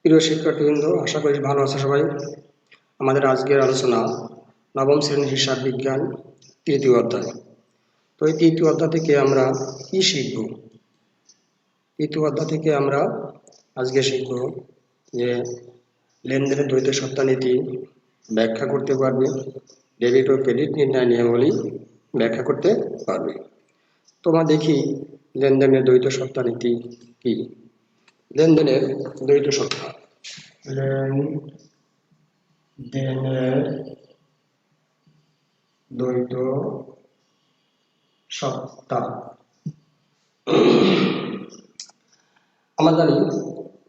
প্রিয় শিক্ষার্থীবৃন্দ, আশা করি ভালো আছে সবাই। আমাদের আজকের আলোচনা নবম শ্রেণীর হিসাব বিজ্ঞান তৃতীয় অধ্যায়। তো এই তৃতীয় অধ্যায় থেকে আমরা কি শিখব? তৃতীয় অধ্যায় থেকে আমরা আজকে শিখব যে লেনদেনের দ্বৈত সত্তা নীতি ব্যাখ্যা করতে পারবে, ডেবিট ও ক্রেডিট নির্ণয় নিয়মাবলী ব্যাখ্যা করতে পারবে। তোমরা দেখি লেনদেনের দ্বৈত সত্তা নীতি কি। লেনদেনের দ্বৈত সত্তা, লেনদেনের দ্বৈত সত্তা। আমরা জানি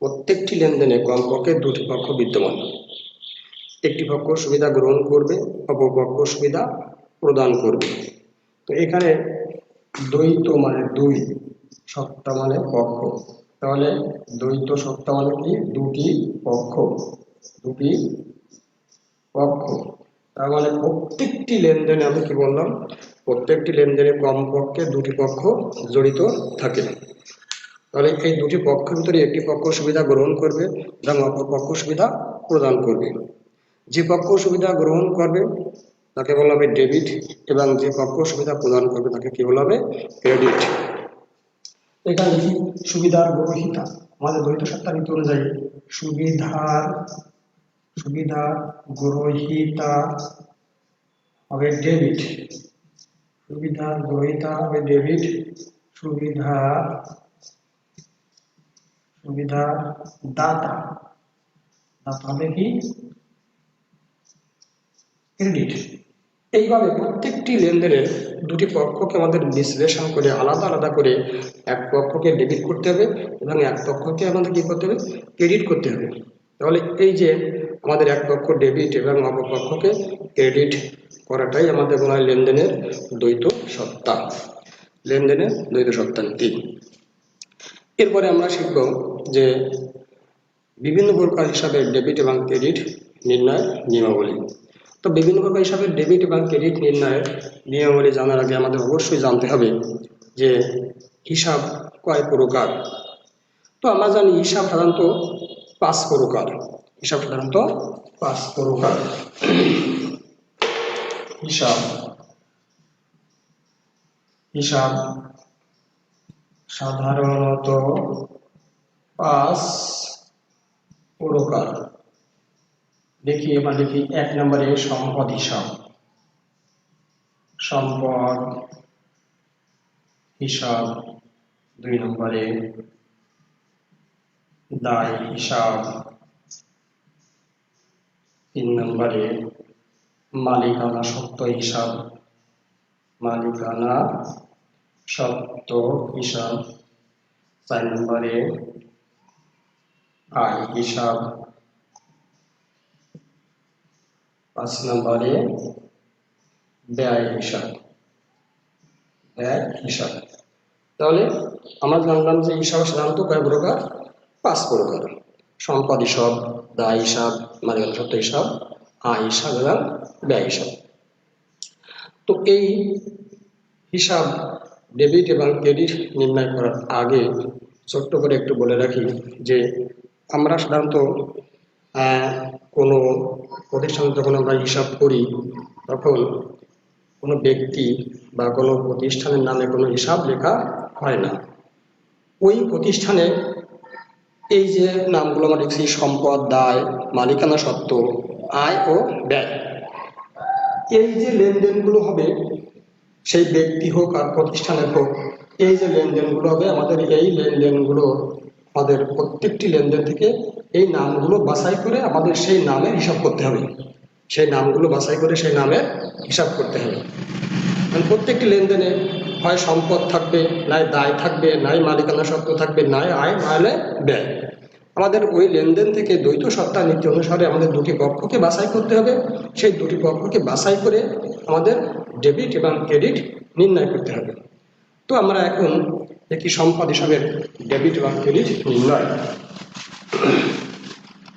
প্রত্যেকটি লেনদেনে কমপক্ষে দুটি পক্ষ বিদ্যমান। একটি পক্ষ সুবিধা গ্রহণ করবে, অপর পক্ষ সুবিধা প্রদান করবে। তো এখানে দ্বৈত মানে দুই, সত্তা মানে পক্ষ। তাহলে দ্বৈত সত্তা মানে কি? দুটি পক্ষ, দুটি পক্ষ। তার মানে প্রত্যেকটি লেনদেনে আমি কি বললাম? প্রত্যেকটি লেনদেনে কমপক্ষে দুটি পক্ষ জড়িত থাকে। তাহলে এই দুটি পক্ষের ভিতরে একটি পক্ষ সুবিধা গ্রহণ করবে এবং অপর পক্ষ সুবিধা প্রদান করবে। যে পক্ষ সুবিধা গ্রহণ করবে তাকে বলা হবে ডেবিট এবং যে পক্ষ সুবিধা প্রদান করবে তাকে কি বলা হবে? ক্রেডিট। এখানে দেখি সুবিধার গ্রহীতা। আমাদের দ্বৈত সত্তা নীতি অনুযায়ী সুবিধার গ্রহীতা হবে ডেবিট, সুবিধার গ্রহীতা হবে ডেবিট, সুবিধা দাতা হবে কি? ক্রেডিট। এইভাবে প্রত্যেকটি লেনদেনের দুটি পক্ষকে আমাদের বিশ্লেষণ করে আলাদা আলাদা করে এক পক্ষকে ডেবিট করতে হবে এবং এক পক্ষকে আমাদের কি করতে হবে? ক্রেডিট করতে হবে। তাহলে এই যে আমাদের এক পক্ষ ডেবিট এবং অপর পক্ষকে ক্রেডিট করাটাই আমাদের বলা হয় লেনদেনের দ্বৈত সত্তা, লেনদেনের দ্বৈত সত্তা নীতি। এরপরে আমরা শিখব যে বিভিন্ন প্রকার হিসাবে ডেবিট এবং ক্রেডিট নির্ণয় নিয়মাবলী। তো বিভিন্ন প্রকার হিসাবে ডেবিট এবং ক্রেডিট নির্ণয়ের নিয়মাবলী জানার আগে আমাদের অবশ্যই জানতে হবে যে হিসাব কয় প্রকার। তো আমরা জানি হিসাব সাধারণত 5 প্রকার। হিসাব সাধারণত 5 প্রকার। হিসাব সাধারণত 5 প্রকার। দেখি এবার দেখি 1 নম্বরে সম্পদ হিসাব, সম্পদ হিসাব। 2 নম্বরে দায় হিসাব। 3 নম্বরে মালিকানা সত্ত্ব হিসাব, মালিকানা সত্ত্ব হিসাব। 4 নম্বরে আয় হিসাব। 5 নম্বরে ব্যয় হিসাব, তাহলে আমরা জানলাম যে হিসাব সাধারণত কয় প্রকার? 5 প্রকার। সম্পদ হিসাব, দায় হিসাব, মালিকানা সত্ত্ব হিসাব, আয় হিসাব এবং ব্যয় হিসাব। তো এই হিসাব ডেবিট এবং ক্রেডিট নির্ণয় করার আগে ছোট্ট করে একটু বলে রাখি যে আমরা সাধারণত কোনো প্রতিষ্ঠানে যখন আমরা হিসাব করি তখন কোনো ব্যক্তি বা কোনো প্রতিষ্ঠানের নামে কোনো হিসাব লেখা হয় না। ওই প্রতিষ্ঠানে এই যে নামগুলো আমরা লিখছি, সম্পদ, দায়, মালিকানা সত্ত্ব, আয় ও ব্যয়, এই যে লেনদেনগুলো হবে সেই ব্যক্তি হোক আর প্রতিষ্ঠানের হোক, এই যে লেনদেনগুলো হবে আমাদের এই লেনদেনগুলো আমাদের প্রত্যেকটি লেনদেন থেকে এই নামগুলো বাছাই করে আমাদের সেই নামের হিসাব করতে হবে। সেই নামগুলো বাছাই করে সেই নামের হিসাব করতে হবে। প্রত্যেকটি লেনদেনে হয় সম্পদ থাকবে, নাই দায় থাকবে, নাই মালিকানা সত্ত্ব থাকবে, নাই আয়, নাহলে ব্যয়। আমাদের ওই লেনদেন থেকে দ্বৈত সত্তা নীতি অনুসারে আমাদের দুটি পক্ষকে বাছাই করতে হবে। সেই দুটি পক্ষকে বাছাই করে আমাদের ডেবিট এবং ক্রেডিট নির্ণয় করতে হবে। তো আমরা এখন দেখি সম্পদ হিসাবের ডেবিট এবং ক্রেডিট নির্ণয়।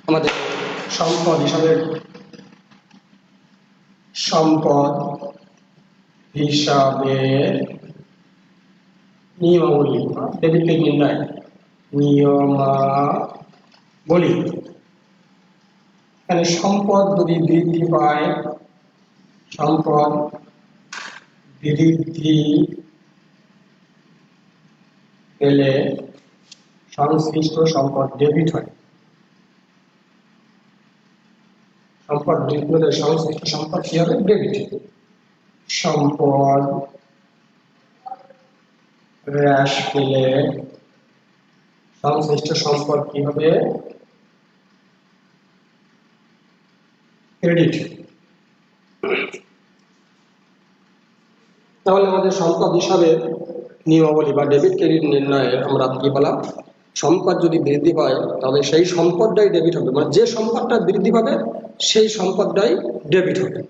আমাদের সম্পদ হিসাবের নিয়মাবলী, ডেবিট ক্রেডিট নির্ণয় নিয়মাবলী। এখানে সম্পদ যদি বৃদ্ধি পায়, সম্পদ বৃদ্ধি পেলে সংশ্লিষ্ট সম্পদ ডেবিট হয়। সম্পদ বৃদ্ধি পেলে সংশ্লিষ্ট সম্পদ কি হবে? ডেবিট। সম্পদ হ্রাস পেলে সংশ্লিষ্ট সম্পদ কি হবে? ক্রেডিট। তাহলে আমাদের সম্পদ হিসাবে নিয়মাবলী বা ডেবিট ক্রেডিট নির্ণয়ে আমরা কি বললাম? সম্পদ যদি বৃদ্ধি পায় তাহলে সেই সম্পদটাই ডেবিট হবে, মানে যে সম্পদটা বৃদ্ধি পাবে সেই সম্পদটাই ডেবিট হবে,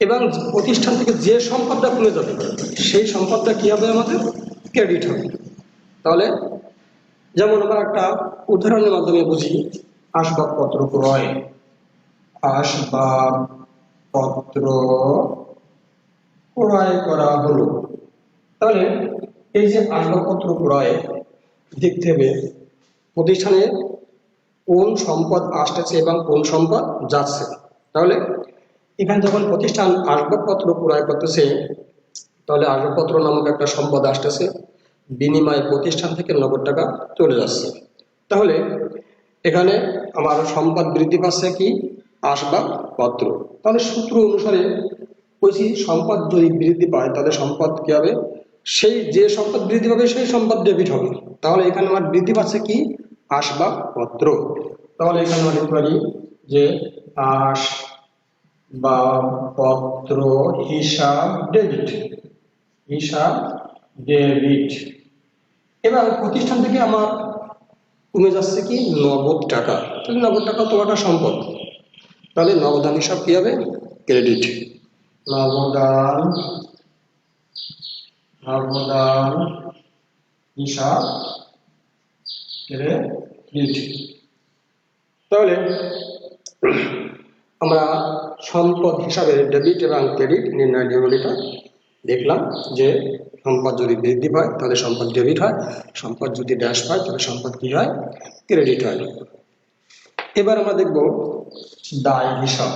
এবং প্রতিষ্ঠান থেকে যে সম্পদটা কমে যাবে সেই সম্পদটা কি হবে? আমাদের ক্রেডিট হবে। তাহলে যেমন আমরা একটা উদাহরণের মাধ্যমে বুঝি, আসবাবপত্র ক্রয়, আসবাবপত্র ক্রয় করা হলো। তাহলে এই যে আসবাবপত্র ক্রয় দেখতে হবে প্রতিষ্ঠানে কোন সম্পদ আসতেছে এবং কোন সম্পদ যাচ্ছে। তাহলে এখানে যখন প্রতিষ্ঠান আসবাবপত্র ক্রয় করতেছে তাহলে আসবাবপত্র নামক একটা সম্পদ আসতেছে, বিনিময়ে প্রতিষ্ঠান থেকে নগদ টাকা চলে যাচ্ছে। তাহলে এখানে আমার সম্পদ বৃদ্ধি পাচ্ছে কি? আসবাবপত্র। তাহলে সূত্র অনুসারে বলছি সম্পদ যদি বৃদ্ধি পায় তাহলে সম্পদ কি হবে? সেই যে সম্পদ বৃদ্ধি পাবে সেই সম্পদ ডেবিট হবে। তাহলে এখানে আমার বৃদ্ধি পাচ্ছে কি? আসবাবপত্র। তাহলে এখানে আমরা লিখতে পারি যে আসবাবপত্র হিসাব ডেবিট, হিসাব ডেবিট। এবার প্রতিষ্ঠান থেকে আমার কমে যাচ্ছে কি? নগদ টাকা। তাহলে নগদ টাকা তো একটা সম্পদ, তাহলে নগদান হিসাব কি হবে? ক্রেডিট। নগদান হিসাব ক্রেডিট। তাহলে আমরা সম্পদ হিসাবে ডেবিট এবং ক্রেডিট নির্ণয় নিয়মাবলীটা দেখলাম যে সম্পদ যদি বৃদ্ধি পায় তাহলে সম্পদ ডেবিট হয়, সম্পদ যদি হ্রাস পায় তাহলে সম্পদ কি হয়? ক্রেডিট হয়। এবার আমরা দেখব দায় হিসাব।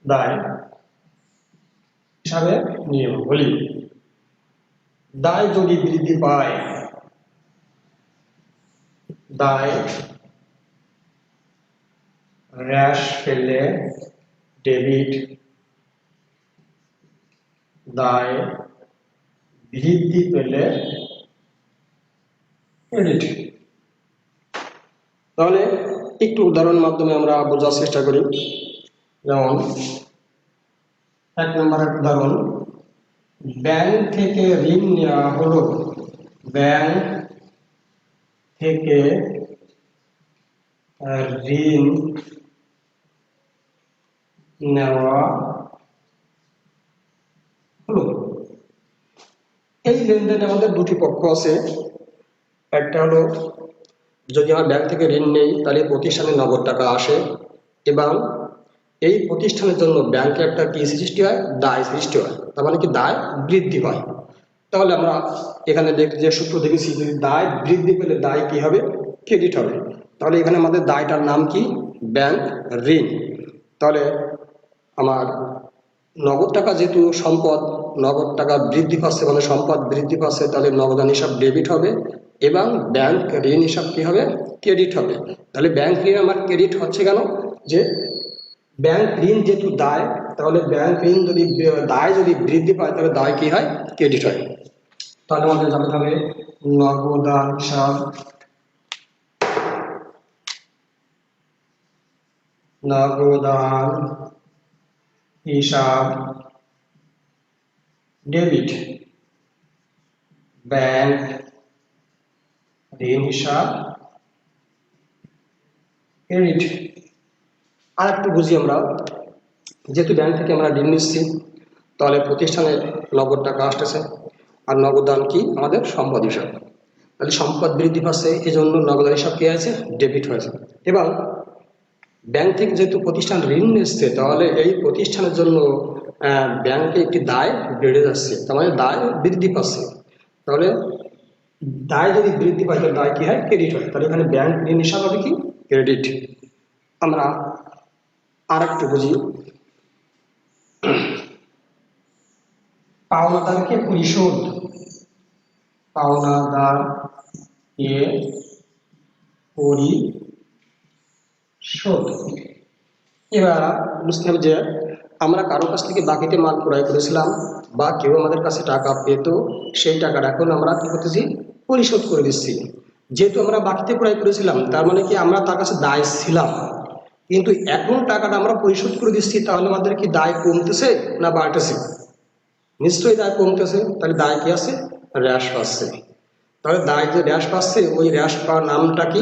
দায় হিসাবে নিয়মাবলী। দায় যদি বৃদ্ধি পায়, দায় হ্রাস পেলে ডেবিট, দায় বৃদ্ধি পেলে ক্রেডিট। তাহলে একটু উদাহরণ মাধ্যমে আমরা বোঝার চেষ্টা করি। যেমন 1 নম্বর উদাহরণ, ব্যাংক থেকে ঋণ নেওয়া হলো। ব্যাংক থেকে ঋণ নেওয়া হলো। এই লেনদেনে আমাদের দুটি পক্ষ আছে। একটা হলো যদি আমার ব্যাংক থেকে ঋণ নেই তাহলে প্রতিষ্ঠানে নগদ টাকা আসে এবং এই প্রতিষ্ঠানের জন্য ব্যাংকে একটা কি সৃষ্টি হয়? দায় সৃষ্টি হয়। তার মানে কি? দায় বৃদ্ধি পায়। তাহলে আমরা এখানে যে সূত্র দেখেছি, যদি দায় বৃদ্ধি পেলে দায় কি হবে? ক্রেডিট হবে। তাহলে এখানে আমাদের দায়টার নাম কি? ব্যাংক ঋণ। তাহলে আমার নগদ টাকা যেহেতু সম্পদ, নগদ টাকা বৃদ্ধি পাচ্ছে মানে সম্পদ বৃদ্ধি পাচ্ছে, তাহলে নগদান হিসাব ডেবিট হবে এবং ব্যাংক ঋণ হিসাব কি হবে? ক্রেডিট হবে। তাহলে ব্যাংক ঋণ আমার ক্রেডিট হচ্ছে কেন? যে ব্যাংক ঋণ যেহেতু দায়, তাহলে ব্যাংক ঋণ যদি দায় যদি বৃদ্ধি পায় তাহলে দায় কি হয়? ক্রেডিট হয়। তাহলে আমাদের জানতে হবে নগদান হিসাব, নগদান হিসাব ডেবিট, ব্যাংক ঋণ হিসাব ক্রেডিট। আর একটু বুঝি আমরা, যেহেতু ব্যাংক থেকে আমরা ঋণ নিচ্ছি তাহলে প্রতিষ্ঠানে নগদ টাকা আসতেছে, আর নগদান কি? আমাদের সম্পদ হিসাব। তাহলে সম্পদ বৃদ্ধি পাচ্ছে এই জন্য নগদান হিসাব কি আছে? ডেবিট হয়েছে। এবং ব্যাংক থেকে যেহেতু প্রতিষ্ঠান ঋণ নিচ্ছে তাহলে এই প্রতিষ্ঠানের জন্য ব্যাংকে একটি দায় বেড়ে যাচ্ছে, তার মানে দায় বৃদ্ধি পাচ্ছে। তাহলে দায় যদি বৃদ্ধি পায় তাহলে দায় কি হয়? ক্রেডিট হয়। তাহলে এখানে ব্যাংক ঋণ হিসাব হবে কি? ক্রেডিট। আমরা আর একটু বুঝি, পাওনাদারকে পরিশোধ, পাওনাদার কে পরিশোধ। এবার বুঝতে হবে যে আমরা কারো কাছ থেকে বাকিতে মাল ক্রয় করেছিলাম বা কেউ আমাদের কাছে টাকা পেত, সেই টাকাটা এখন আমরা কি করতেছি? পরিশোধ করে দিচ্ছি। যেহেতু আমরা বাকিতে ক্রয় করেছিলাম তার মানে কি আমরা তার কাছে দায় ছিলাম, কিন্তু এখন টাকাটা আমরা পরিশোধ করে দিচ্ছি, তাহলে আমাদের কি দায় কমতেছে না বাড়তেছে? নিশ্চয়ই দায় কমতেছে। তাহলে দায় কি আছে? হ্রাস পাচ্ছে। তাহলে দায় যে হ্রাস পাচ্ছে, ওই হ্রাস পাওয়ার নামটা কি?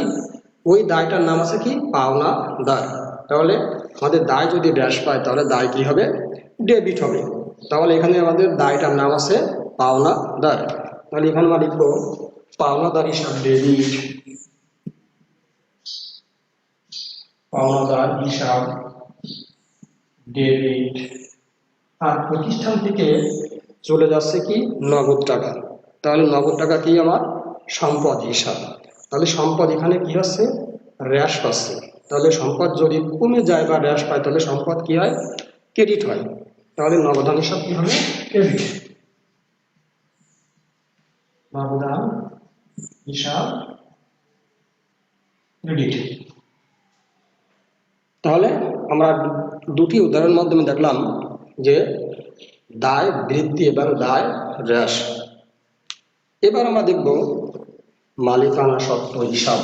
ওই দায়টার নাম আছে কি? পাওনা দায়। তাহলে আমাদের দায় যদি হ্রাস পায় তাহলে দায় কি হবে? ডেবিট হবে। তাহলে এখানে আমাদের দায়টার নাম আছে পাওনা দায়। তাহলে এখানে আমরা লিখবো পাওনাদার হিসাব ডেবিট, পাওনাদার হিসাব ডেবিট। আর প্রতিষ্ঠান থেকে চলে যাচ্ছে কি? নগদ টাকা। তাহলে নগদ টাকা কি আমার? সম্পদ হিসাব। তাহলে সম্পদ এখানে কি হচ্ছে? হ্রাস পাচ্ছে। তাহলে সম্পদ যদি কমে যায় বা হ্রাস পায় তাহলে সম্পদ কি হয়? ক্রেডিট হয়। তাহলে নগদান হিসাব কি হবে? ক্রেডিট। নগদান হিসাব ক্রেডিট। তাহলে আমরা দুটি উদাহরণের মাধ্যমে দেখলাম যে দায় বৃদ্ধি এবং দায় হ্রাস। এবার আমরা দেখব মালিকানা সত্ত্ব হিসাব।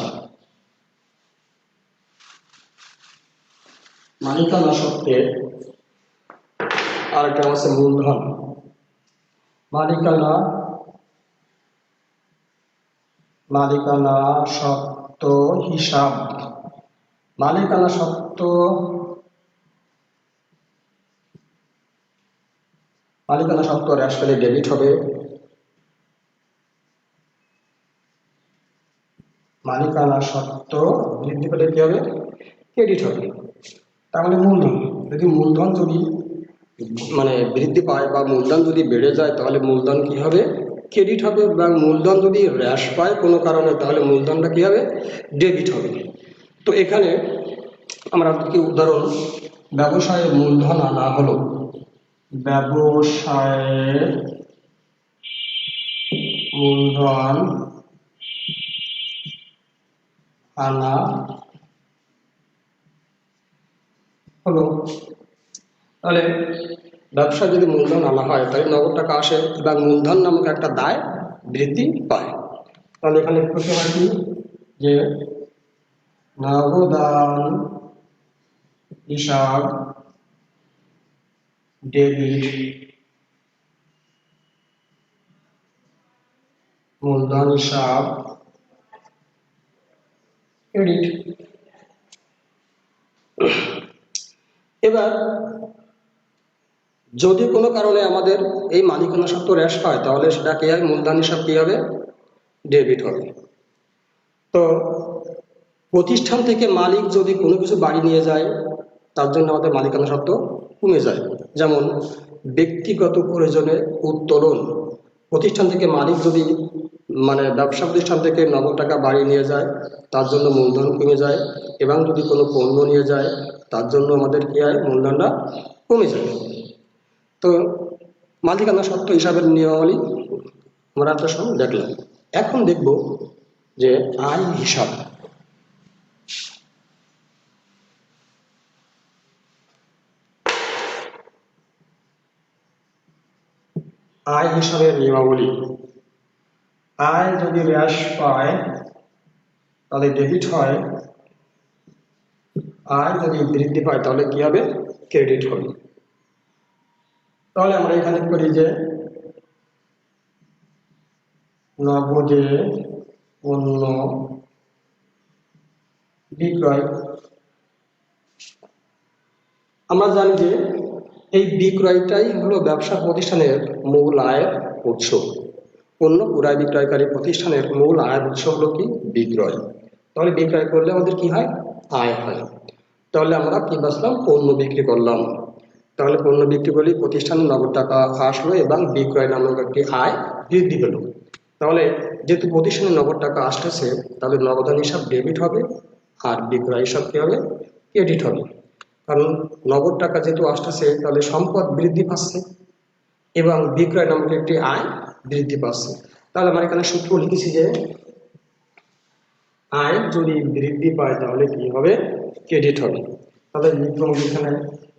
মালিকানা সত্ত্বের আরেকটা আছে মূলধন। মালিকানা সত্ত্ব হিসাব। মালিকানা সত্ত্ব হ্রাস পেলে ডেবিট হবে। মালিকানা সত্ত্ব বৃদ্ধি পেলে কি হবে? ক্রেডিট হবে। তার মানে মূলধন যদি বৃদ্ধি পায় বা মূলধন যদি বেড়ে যায় তাহলে মূলধন কি হবে? ক্রেডিট হবে। এবং মূলধন যদি হ্রাস পায় কোনো কারণে তাহলে মূলধনটা কি হবে? ডেবিট হবে। তো এখানে আমরা কি উদাহরণ, ব্যবসায়ের মূলধন আনা হলো। ব্যবসায়ের মূলধন আনা হলো। তাহলে ব্যবসা যদি মূলধন আনা হয় তাহলে নগদ টাকা আসে এবং মূলধন নামক একটা দায় বৃদ্ধি পায়। তাহলে এখানে প্রশ্ন হয় কি যে নগদান হিসাব ডেবিট, মূলধন হিসাব ক্রেডিট। এবার যদি কোনো কারণে আমাদের এই মালিকানা সত্ত্ব হ্রাস পায় তাহলে সেটা কি হয়? মূলধন হিসাব কি হবে? ডেবিট হবে। তো প্রতিষ্ঠান থেকে মালিক যদি কোনো কিছু বাড়ি নিয়ে যায় তার জন্য আমাদের মালিকানা সত্ত্ব কমে যায়। যেমন ব্যক্তিগত প্রয়োজনে উত্তোলন। প্রতিষ্ঠান থেকে মালিক যদি ব্যবসা প্রতিষ্ঠান থেকে নগদ টাকা বাড়ি নিয়ে যায় তার জন্য মূলধন কমে যায়, এবং যদি কোনো পণ্য নিয়ে যায় তার জন্য আমাদের কি হয়? মূলধনটা কমে যায়। তো মালিকানা সত্ত্ব হিসাবের নিয়মাবলী আমরা একটা সময় দেখলাম। এখন দেখব যে আয় হিসাব। আয় হিসাবের নিয়মাবলী। আয় যদি হ্রাস পায় তাহলে ডেবিট হয়। আয় যদি বৃদ্ধি পায় তাহলে কি হবে? ক্রেডিট হবে। তাহলে আমরা এখানে করি যে নগদে পণ্য বিক্রয়। আমরা জানি যে এই বিক্রয়টাই হলো ব্যবসা প্রতিষ্ঠানের মূল আয়ের উৎস। পণ্য ক্রয় বিক্রয়কারী প্রতিষ্ঠানের মূল আয়ের উৎস হলো কি? বিক্রয়। তাহলে বিক্রয় করলে আমাদের কি হয়? আয় হয়। তাহলে আমরা কি বাঁচলাম? পণ্য বিক্রি করলাম। তাহলে পণ্য বিক্রি করলে প্রতিষ্ঠানে নগদ টাকা আসলো এবং বিক্রয় নামক একটি আয় বৃদ্ধি পেল। তাহলে যেহেতু প্রতিষ্ঠানে নগদ টাকা আসতেছে, তাহলে নগদান হিসাব ডেবিট হবে আর বিক্রয় হিসাব কি হবে? ক্রেডিট হবে। কারণ নগদ টাকা যেহেতু আসতেছে, তাহলে সম্পদ বৃদ্ধি পাচ্ছে এবং বিক্রয় নামক একটি আয় বৃদ্ধি পাচ্ছে। তাহলে আমরা এখানে সূত্র লিখেছি যে আয় যদি বৃদ্ধি পায় তাহলে কি হবে? ক্রেডিট হবে। তাহলে লিখব এখানে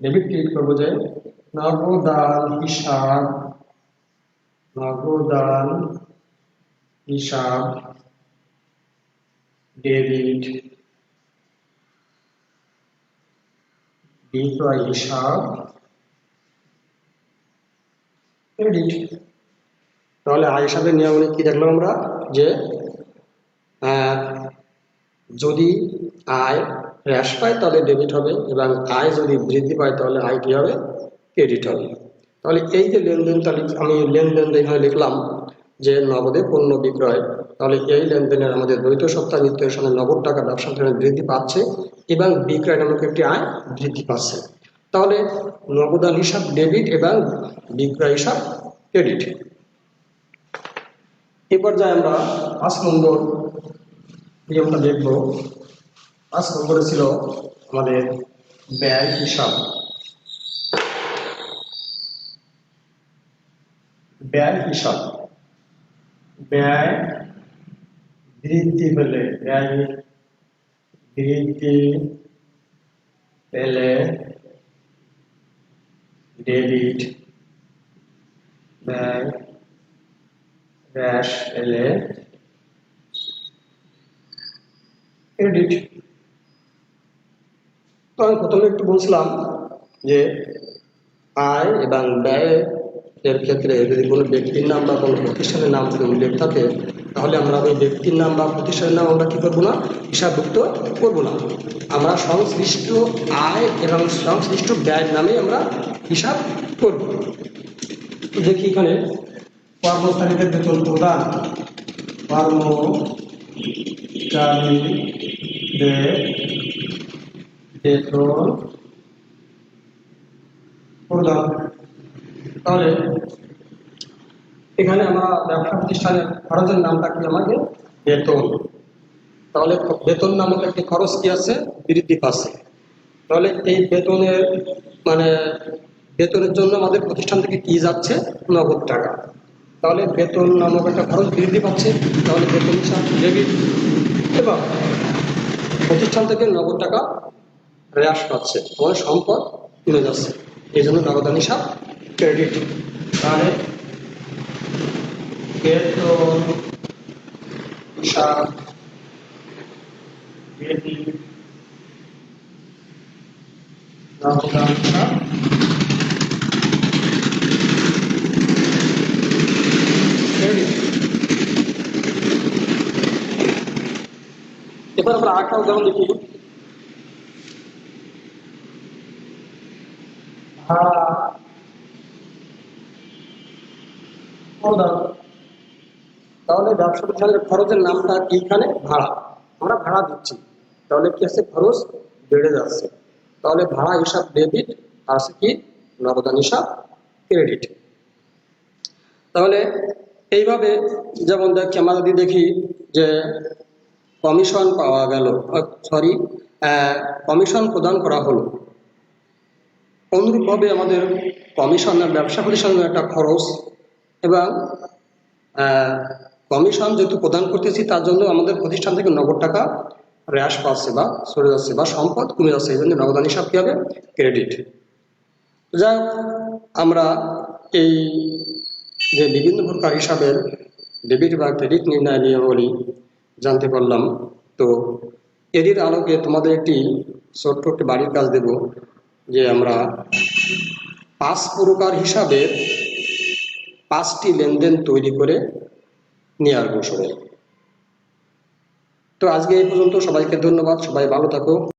ডেবিট ক্রেডিট করবো যে নগদান হিসাব ডেবিট বিক্রয় হিসাব ক্রেডিট। তাহলে আয় হিসাবের নিয়মে কি দেখলাম আমরা? যে যদি আয় হ্রাস পায় তাহলে ডেবিট হবে এবং আয় যদি বৃদ্ধি পায় তাহলে আয় কি হবে? ক্রেডিট হবে। তাহলে এই যে লেনদেন, তাহলে আমি লেনদেন এখানে লিখলাম যে নগদে পণ্য বিক্রয়। তাহলে এই লেনদেনের আমাদের দ্বৈত সপ্তাহ নিত্যের সঙ্গে নগদ টাকা ব্যবসা বৃদ্ধি পাচ্ছে এবং বিক্রয় নামক একটি আয় বৃদ্ধি পাচ্ছে। তাহলে নগদান হিসাব ডেবিট এবং বিক্রয় হিসাব ক্রেডিট। এবার যাই আমরা 5 নম্বর নিয়মটা দেখব। 5 নম্বরে ছিল আমাদের ব্যয় হিসাব। ব্যয় বৃদ্ধি পেলে ডেবিট, ব্যয় হ্রাস পেলে ক্রেডিট। তো আমি প্রথমে একটু বলছিলাম যে আয় এবং ব্যয় এর ক্ষেত্রে যদি কোনো ব্যক্তির নাম বা কোনো প্রতিষ্ঠানের নাম যদি উল্লেখ থাকে, তাহলে আমরা ওই ব্যক্তির নাম বা প্রতিষ্ঠানের নাম আমরা কি করবো না? হিসাবভুক্ত করবো না। আমরা সংশ্লিষ্ট আয় এবং সংশ্লিষ্ট ব্যয়ের নামে আমরা হিসাব করব। তো দেখি এখানে কর্মচারীদের বেতন প্রদান, কর্মচারীদের বেতন প্রদান। তাহলে এখানে আমরা ব্যবসা প্রতিষ্ঠানের খরচের নামটা কি? আমাকে বেতন। তাহলে বেতন নামক একটি খরচ কি আছে? বৃদ্ধি পাচ্ছে। তাহলে এই বেতনের বেতনের জন্য আমাদের প্রতিষ্ঠান থেকে কি যাচ্ছে? নগদ টাকা। তাহলে বেতন নামক একটা খরচ বৃদ্ধি পাচ্ছে, তাহলে বেতন হিসাব ডেবিট এবং প্রতিষ্ঠান থেকে নগদ টাকা হ্রাস পাচ্ছে, আমাদের সম্পদ কমে যাচ্ছে, এই জন্য নগদান হিসাব ক্রেডিট। তাহলে বেতন হিসাব ডেবিট, নগদান হিসাব ক্রেডিট। এবার আমরা আরেকটা উদাহরণ দেখি। ভাড়া প্রদান। তাহলে ব্যবসা প্রতিষ্ঠানের খরচের নামটা এইখানে ভাড়া, আমরা ভাড়া দিচ্ছি, তাহলে কি আছে? খরচ বেড়ে যাচ্ছে। তাহলে ভাড়া হিসাব ডেবিট আর আছে কি? নগদান হিসাব ক্রেডিট। তাহলে এইভাবে যেমন আমরা যদি দেখি যে কমিশন পাওয়া গেল, কমিশন প্রদান করা হলো, অনুরূপভাবে আমাদের কমিশনের ব্যবসা প্রতিষ্ঠানের একটা খরচ এবং কমিশন যেহেতু প্রদান করতেছি তার জন্য আমাদের প্রতিষ্ঠান থেকে নগদ টাকা হ্রাস পাচ্ছে বা সরে যাচ্ছে বা সম্পদ কমে যাচ্ছে, এই জন্য নগদান হিসাব কি হবে? ক্রেডিট। যাই হোক, আমরা এই যে বিভিন্ন প্রকার হিসাবের ডেবিট বা ক্রেডিট নির্ণয় নিয়মাবলী জানতে পারলাম। তো এরই আলোকে তোমাদের একটি ছোট্ট একটি বাড়ির কাজ দেব, যে আমরা 5 প্রকার হিসাবের 5টি লেনদেন তৈরি করে নিয়ে আসবো সবাই। তো আজকে এই পর্যন্ত, সবাইকে ধন্যবাদ, সবাই ভালো থাকো।